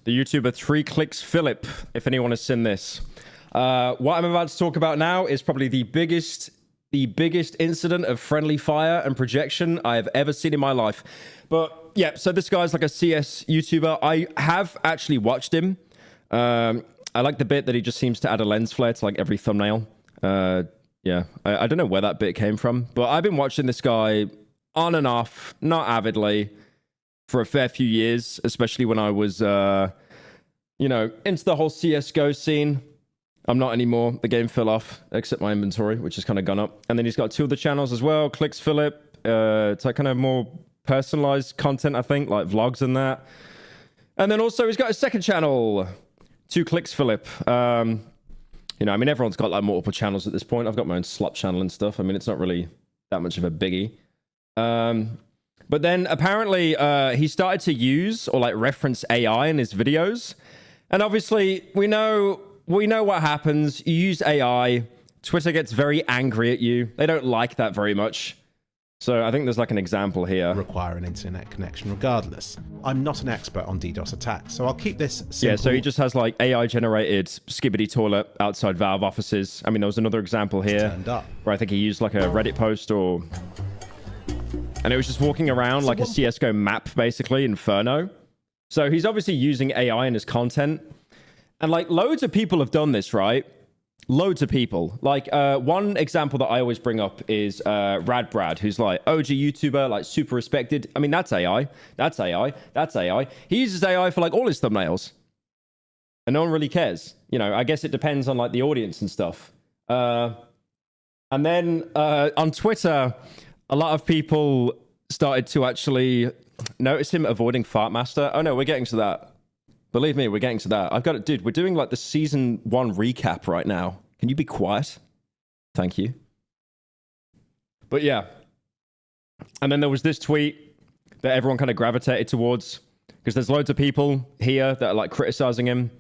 the YouTuber 3 Clicks Philip, if anyone has seen this. What I'm about to talk about now is probably the biggest incident of friendly fire and projection I have ever seen in my life. But yeah, so this guy's like a CS YouTuber. I have actually watched him. I like the bit that he just seems to add a lens flare to like every thumbnail. Yeah, I don't know where that bit came from, but I've been watching this guy on and off, not avidly, for a fair few years, especially when I was, you know, into the whole CSGO scene. I'm not anymore. The game fell off, except my inventory, which has kind of gone up. And then he's got 2 other channels as well. Clicks Philip. It's like kind of more personalized content, I think, like vlogs and that. And then also he's got a second channel, 2 Clicks Philip. You know, I mean, everyone's got like multiple channels at this point. I've got my own slop channel and stuff. I mean, it's not really that much of a biggie. But then apparently he started to use or like reference AI in his videos. And obviously we know what happens. You use AI, Twitter gets very angry at you. They don't like that very much. So I think there's like an example here. Require an internet connection regardless. I'm not an expert on DDoS attacks, so I'll keep this simple. Yeah, so he just has like AI generated skibbity toilet outside Valve offices. I mean, there was another example here where I think he used like a Reddit post or... And it was just walking around like a CSGO map, basically, Inferno. So he's obviously using AI in his content. And like loads of people have done this, right? Loads of people. Like one example that I always bring up is Rad Brad, who's like OG YouTuber, like super respected. I mean, that's AI. That's AI. That's AI. He uses AI for like all his thumbnails. And no one really cares. You know, I guess it depends on like the audience and stuff. And then on Twitter, a lot of people started to actually notice him avoiding Fartmaster. Oh no, we're getting to that. Believe me, we're getting to that. I've got it, dude. We're doing like the season 1 recap right now. Can you be quiet? Thank you. But yeah. And then there was this tweet that everyone kind of gravitated towards because there's loads of people here that are like criticizing him,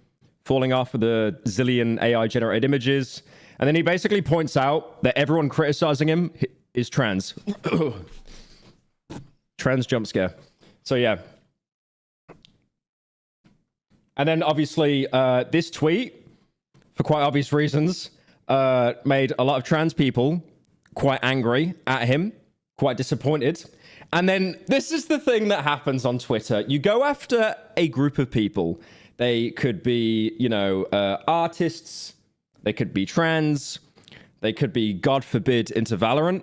falling off with the zillion AI generated images. And then he basically points out that everyone criticizing him is trans. Trans jump scare. So yeah. And then obviously this tweet, for quite obvious reasons, made a lot of trans people quite angry at him, quite disappointed. And then this is the thing that happens on Twitter. You go after a group of people. They could be, you know, artists. They could be trans. They could be, God forbid, into Valorant.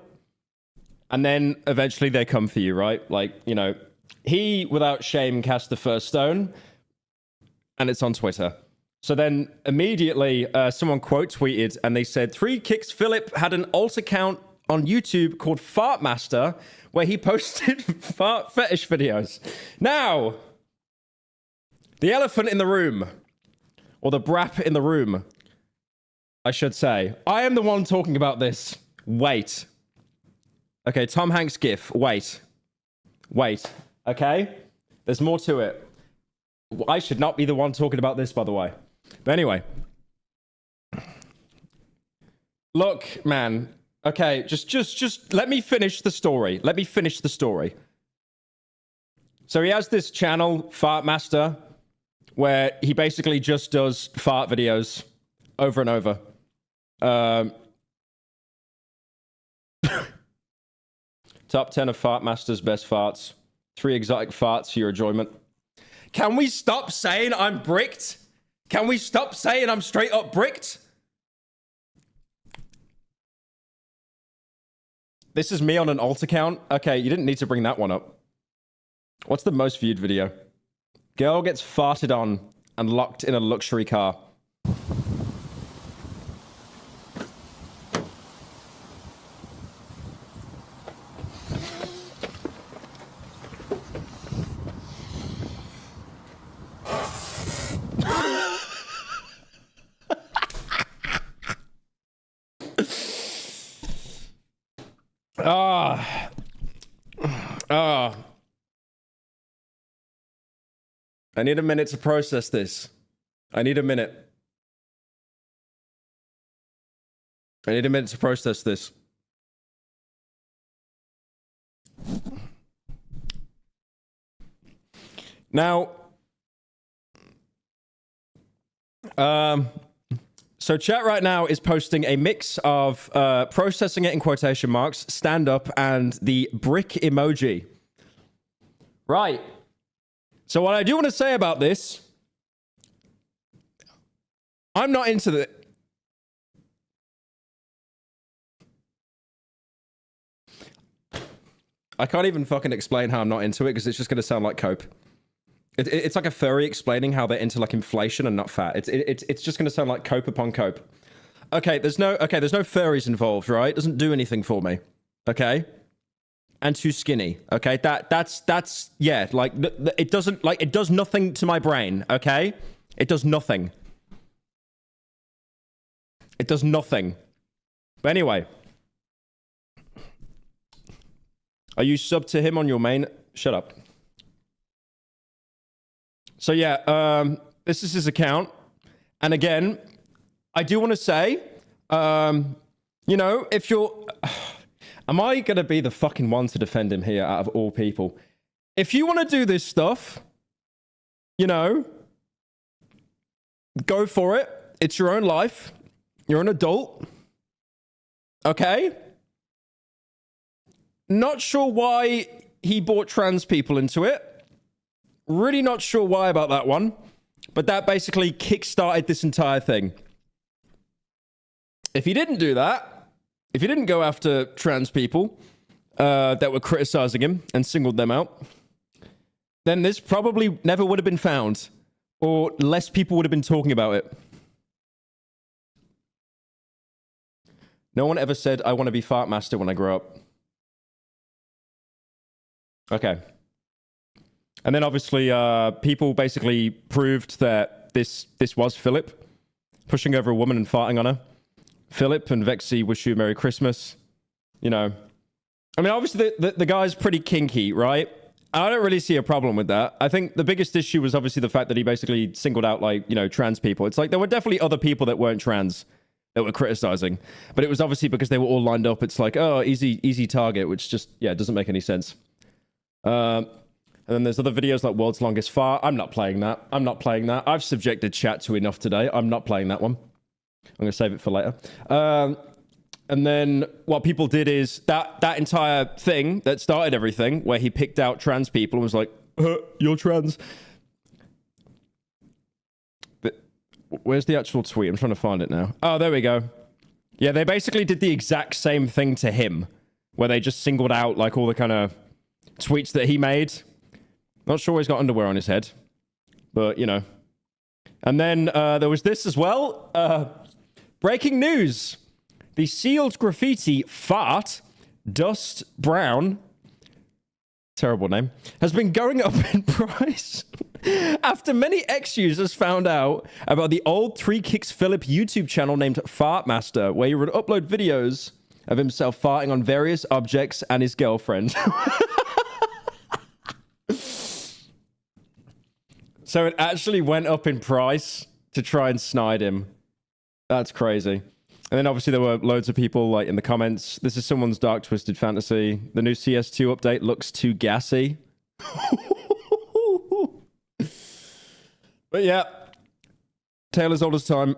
And then eventually they come for you, right? Like, you know, he, without shame, cast the first stone. And it's on Twitter. So then immediately someone quote tweeted and they said 3 Kicks Philip had an alt account on YouTube called Fartmaster where he posted fart fetish videos. Now, the elephant in the room, or the brap in the room, I should say. I am the one talking about this. Wait. Okay, Tom Hanks gif. Wait. Okay? There's more to it. I should not be the one talking about this, by the way. But anyway. Look, man. Okay, just let me finish the story. So he has this channel, Fartmaster, where he basically just does fart videos over and over. Top 10 of Fartmaster's best farts. 3 exotic farts for your enjoyment. Can we stop saying I'm bricked? Can we stop saying I'm straight up bricked? This is me on an alt account. Okay, you didn't need to bring that one up. What's the most viewed video? Girl gets farted on and locked in a luxury car. I need a minute to process this. I need a minute to process this. Now, So chat right now is posting a mix of processing it in quotation marks, stand up, and the brick emoji. Right. So what I do want to say about this, I'm not into the... I can't even fucking explain how I'm not into it because it's just going to sound like cope. It's like a furry explaining how they're into like inflation and not fat. It's just going to sound like cope upon cope. Okay, there's no furries involved, right? It doesn't do anything for me. Okay? And too skinny. Okay? That's yeah, like it doesn't, like, it does nothing to my brain, okay? It does nothing. It does nothing. But anyway, are you subbed to him on your main? Shut up. So yeah, this is his account. And again, I do want to say, you know, if you're... Am I going to be the fucking one to defend him here out of all people? If you want to do this stuff, you know, go for it. It's your own life. You're an adult. Okay? Not sure why he brought trans people into it. Really not sure why about that one. But that basically kickstarted this entire thing. If he didn't do that, if he didn't go after trans people that were criticizing him and singled them out, then this probably never would have been found, or less people would have been talking about it. No one ever said, I want to be fart master when I grow up. Okay. And then obviously people basically proved that this was Philip pushing over a woman and farting on her. Philip and Vexy wish you a Merry Christmas. You know, I mean, obviously the guy's pretty kinky, right? I don't really see a problem with that. I think the biggest issue was obviously the fact that he basically singled out, like, you know, trans people. It's like there were definitely other people that weren't trans that were criticizing, but it was obviously because they were all lined up. It's like, oh, easy target, which just, yeah, it doesn't make any sense. And then there's other videos like World's Longest Fart. I'm not playing that. I'm not playing that. I've subjected chat to enough today. I'm not playing that one. I'm going to save it for later. And then what people did is that entire thing that started everything, where he picked out trans people and was like, you're trans. But where's the actual tweet? I'm trying to find it now. Oh, there we go. Yeah, they basically did the exact same thing to him, where they just singled out like all the kind of tweets that he made. Not sure he's got underwear on his head, but you know. And then there was this as well. Breaking news. The sealed graffiti fart, Dust Brown, terrible name, has been going up in price after many ex-users found out about the old 3 Kicks Philip YouTube channel named Fart Master, where he would upload videos of himself farting on various objects and his girlfriend. So it actually went up in price to try and snide him. That's crazy. And then obviously there were loads of people like in the comments. This is someone's dark twisted fantasy. The new CS2 update looks too gassy. But yeah, tale as old as time.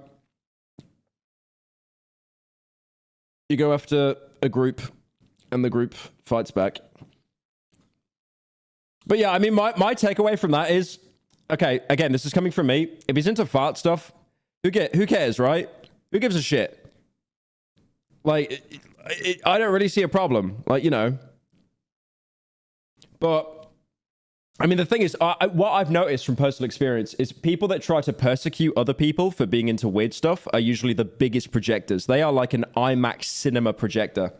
You go after a group and the group fights back. But yeah, I mean, my takeaway from that is, okay, again, this is coming from me. If he's into fart stuff, who cares, right? Who gives a shit? Like, I don't really see a problem. Like, you know. But, I mean, the thing is, what I've noticed from personal experience is people that try to persecute other people for being into weird stuff are usually the biggest projectors. They are like an IMAX cinema projector.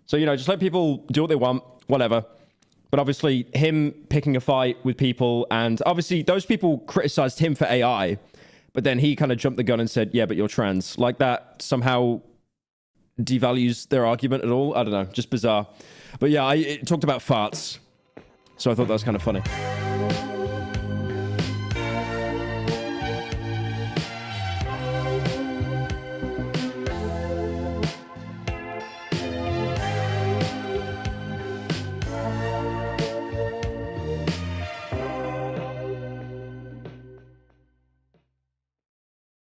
So, you know, just let people do what they want, whatever. But obviously, him picking a fight with people, and obviously those people criticized him for AI, but then he kind of jumped the gun and said, yeah, but you're trans. Like that somehow devalues their argument at all. I don't know, just bizarre. But yeah, it talked about farts, so I thought that was kind of funny.